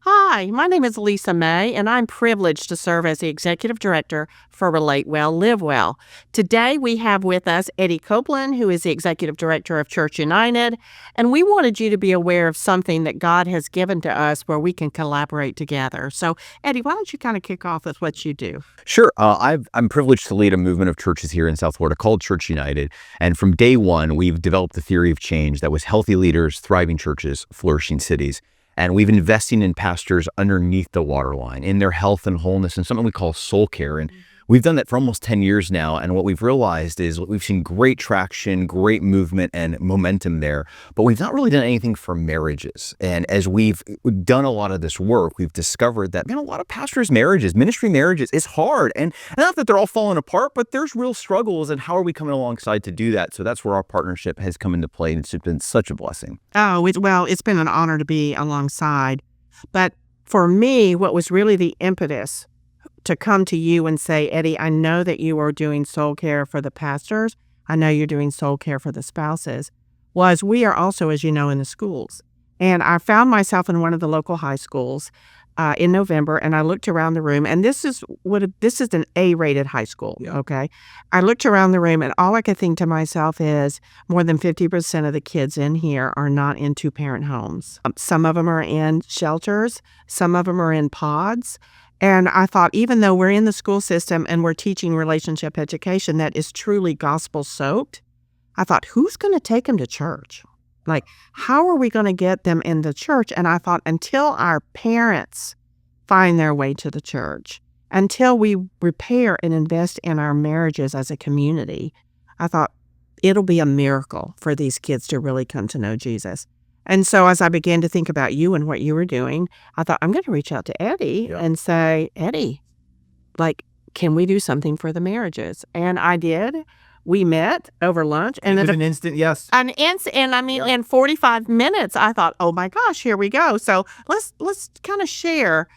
Hi, my name is Lisa May, and I'm privileged to serve as the Executive Director for Relate Well, Live Well. Today, we have with us Eddie Copeland, who is the Executive Director of Church United, and we wanted you to be aware of something that God has given to us where we can collaborate together. So, Eddie, why don't you kind of kick off with what you do? Sure. I'm privileged to lead a movement of churches here in South Florida called Church United. And from day one, we've developed the theory of change that was healthy leaders, thriving churches, flourishing cities. And we've investing in pastors underneath the waterline, in their health and wholeness, and something we call soul care. And we've done that for almost 10 years now. And what we've realized is we've seen great traction, great movement and momentum there, but we've not really done anything for marriages. And as we've done a lot of this work, we've discovered that, man, a lot of pastors' marriages, ministry marriages is hard. And not that they're all falling apart, but there's real struggles. And how are we coming alongside to do that? So that's where our partnership has come into play. And it's been such a blessing. It's been an honor to be alongside. But for me, what was really the impetus to come to you and say, Eddie, I know that you are doing soul care for the pastors. I know you're doing soul care for the spouses, was we are also, as you know, in the schools. And I found myself in one of the local high schools in November, and I looked around the room, and this is an A-rated high school, okay? I looked around the room, and all I could think to myself is more than 50% of the kids in here are not in two-parent homes. Some of them are in shelters. Some of them are in pods. And I thought, even though we're in the school system and we're teaching relationship education that is truly gospel-soaked, I thought, who's going to take them to church? Like, how are we going to get them in the church? And I thought, until our parents find their way to the church, until we repair and invest in our marriages as a community, I thought it'll be a miracle for these kids to really come to know Jesus. And so as I began to think about you and what you were doing, I thought, I'm going to reach out to Eddie and say, Eddie, can we do something for the marriages? And I did. We met over lunch. And it was an instant yes. In 45 minutes, I thought, oh my gosh, here we go. So let's kind of share.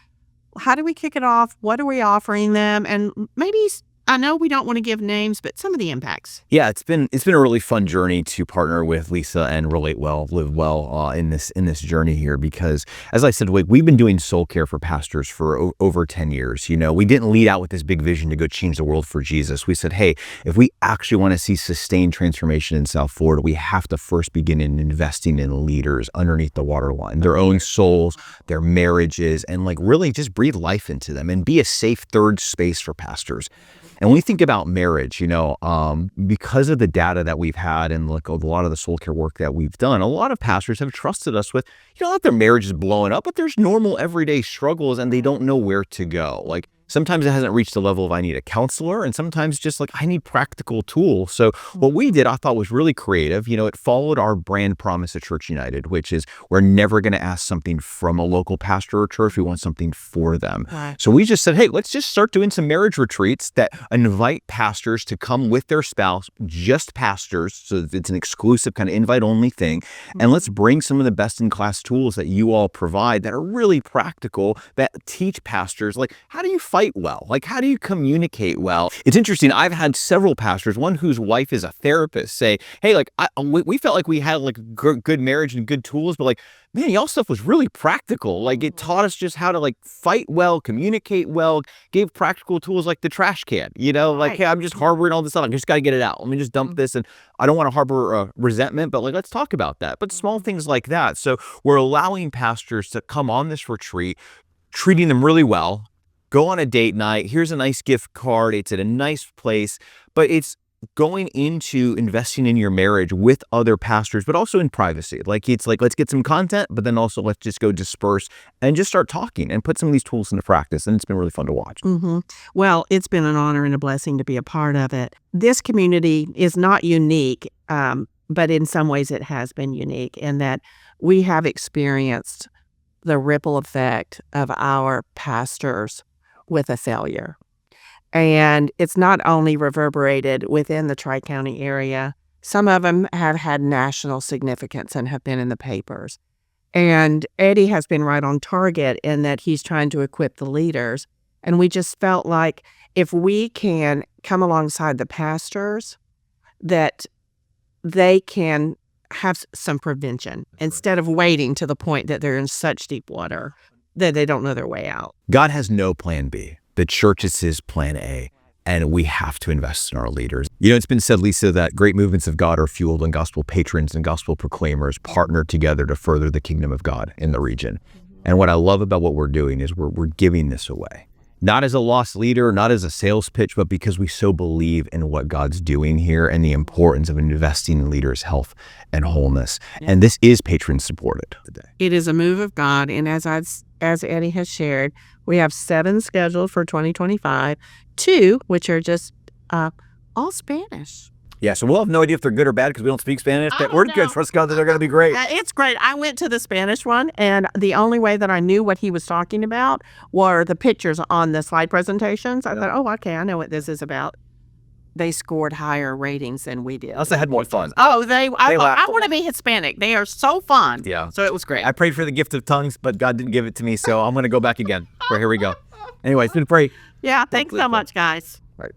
How do we kick it off? What are we offering them? And maybe, I know we don't want to give names, but some of the impacts. Yeah, it's been a really fun journey to partner with Lisa and Relate Well, Live Well in this journey here, because as I said, we've been doing soul care for pastors for over 10 years. You know, we didn't lead out with this big vision to go change the world for Jesus. We said, hey, if we actually want to see sustained transformation in South Florida, we have to first begin in investing in leaders underneath the waterline, their own souls, their marriages, and really just breathe life into them and be a safe third space for pastors. And when we think about marriage, because of the data that we've had and a lot of the soul care work that we've done, a lot of pastors have trusted us with, not their marriage is blowing up, but there's normal everyday struggles and they don't know where to go. Sometimes it hasn't reached the level of I need a counselor, and sometimes just I need practical tools. So what we did, I thought, was really creative. It followed our brand promise at Church United, which is we're never going to ask something from a local pastor or church. We want something for them. Right. So we just said, hey, let's just start doing some marriage retreats that invite pastors to come with their spouse, just pastors. So it's an exclusive kind of invite-only thing. And let's bring some of the best-in-class tools that you all provide that are really practical, that teach pastors, how do you fight well? How do you communicate well? It's interesting. I've had several pastors, one whose wife is a therapist, say, hey, we felt like we had good marriage and good tools, but man, y'all stuff was really practical. It taught us just how to fight well, communicate well, gave practical tools like the trash can, Right. hey, I'm just harboring all this stuff. I just got to get it out. Let me just dump this. And I don't want to harbor resentment, but let's talk about that. But small things like that. So we're allowing pastors to come on this retreat, treating them really well. Go on a date night. Here's a nice gift card. It's at a nice place, but it's going into investing in your marriage with other pastors, but also in privacy. Let's get some content, but then also let's just go disperse and just start talking and put some of these tools into practice. And it's been really fun to watch. Mm-hmm. Well, it's been an honor and a blessing to be a part of it. This community is not unique, but in some ways it has been unique in that we have experienced the ripple effect of our pastors with a failure. And it's not only reverberated within the Tri-County area. Some of them have had national significance and have been in the papers. And Eddie has been right on target in that he's trying to equip the leaders. And we just felt like if we can come alongside the pastors, that they can have some prevention instead of waiting to the point that they're in such deep water. that they don't know their way out. God has no plan B. The church is his plan A, and we have to invest in our leaders. It's been said, Lisa, that great movements of God are fueled when gospel patrons and gospel proclaimers partner together to further the kingdom of God in the region. And what I love about what we're doing is we're giving this away. Not as a lost leader, not as a sales pitch, but because we so believe in what God's doing here and the importance of investing in leaders' health and wholeness. Yeah. And this is patron supported today. It is a move of God. And as Eddie has shared, we have 7 scheduled for 2025, 2 which are just all Spanish. Yeah, so we'll have no idea if they're good or bad because we don't speak Spanish. But we're good. Trust God that they're going to be great. It's great. I went to the Spanish one, and the only way that I knew what he was talking about were the pictures on the slide presentations. I thought, oh, okay, I know what this is about. They scored higher ratings than we did. I also had more fun. Oh, I want to be Hispanic. They are so fun. Yeah. So it was great. I prayed for the gift of tongues, but God didn't give it to me, so I'm going to go back again. Here we go. Anyway, it's been great. Yeah, thanks so much, guys. All right.